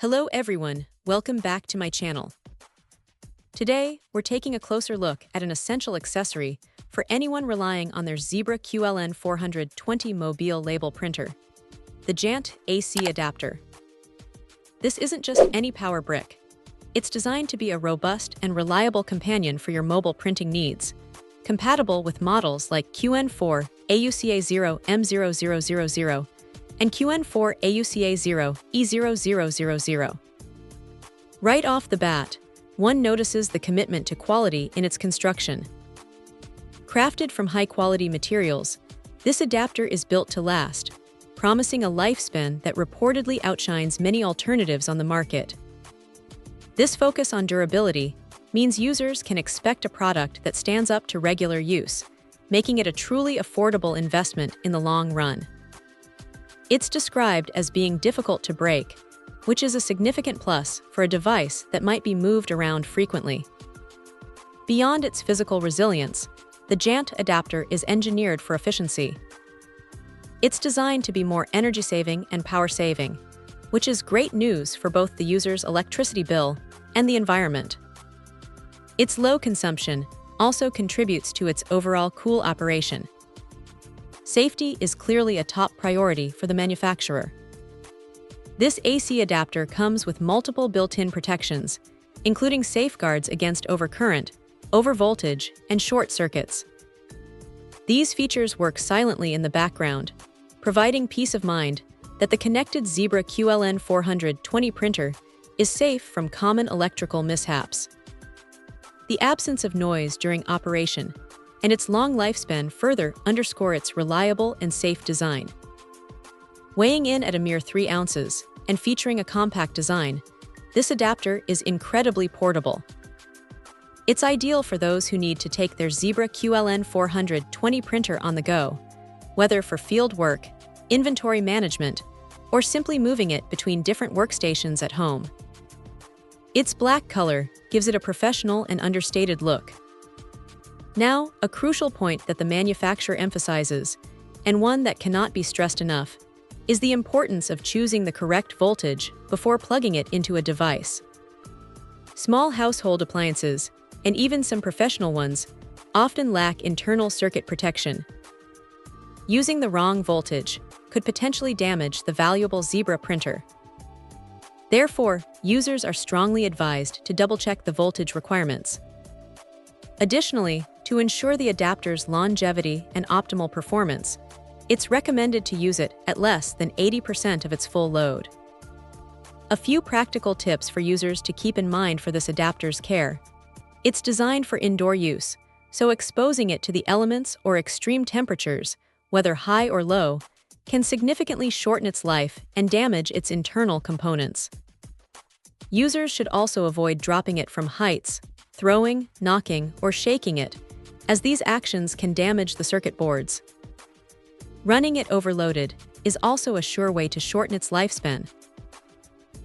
Hello everyone, welcome back to my channel. Today, we're taking a closer look at an essential accessory for anyone relying on their Zebra QLn420 mobile label printer, the Jant AC adapter. This isn't just any power brick. It's designed to be a robust and reliable companion for your mobile printing needs, compatible with models like QN4 AUCA0 M0000 and QN4 AUCA0 E0000. Right off the bat, one notices the commitment to quality in its construction. Crafted from high-quality materials, this adapter is built to last, promising a lifespan that reportedly outshines many alternatives on the market. This focus on durability means users can expect a product that stands up to regular use, making it a truly affordable investment in the long run. It's described as being difficult to break, which is a significant plus for a device that might be moved around frequently. Beyond its physical resilience, the Jant adapter is engineered for efficiency. It's designed to be more energy-saving and power-saving, which is great news for both the user's electricity bill and the environment. Its low consumption also contributes to its overall cool operation. Safety is clearly a top priority for the manufacturer. This AC adapter comes with multiple built-in protections, including safeguards against overcurrent, overvoltage, and short circuits. These features work silently in the background, providing peace of mind that the connected Zebra QLn420 printer is safe from common electrical mishaps. The absence of noise during operation and its long lifespan further underscore its reliable and safe design. Weighing in at a mere 3 ounces and featuring a compact design, this adapter is incredibly portable. It's ideal for those who need to take their Zebra QLn420 printer on the go, whether for field work, inventory management, or simply moving it between different workstations at home. Its black color gives it a professional and understated look. Now, a crucial point that the manufacturer emphasizes, and one that cannot be stressed enough, is the importance of choosing the correct voltage before plugging it into a device. Small household appliances, and even some professional ones, often lack internal circuit protection. Using the wrong voltage could potentially damage the valuable Zebra printer. Therefore, users are strongly advised to double-check the voltage requirements. Additionally, to ensure the adapter's longevity and optimal performance, it's recommended to use it at less than 80% of its full load. A few practical tips for users to keep in mind for this adapter's care. It's designed for indoor use, so exposing it to the elements or extreme temperatures, whether high or low, can significantly shorten its life and damage its internal components. Users should also avoid dropping it from heights, throwing, knocking, or shaking it, as these actions can damage the circuit boards. Running it overloaded is also a sure way to shorten its lifespan.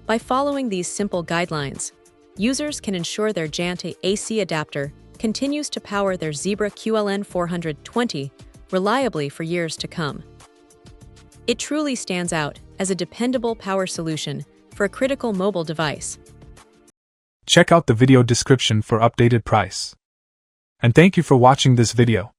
By following these simple guidelines, users can ensure their Jant AC adapter continues to power their Zebra QLn420 reliably for years to come. It truly stands out as a dependable power solution for a critical mobile device. Check out the video description for updated price. And thank you for watching this video.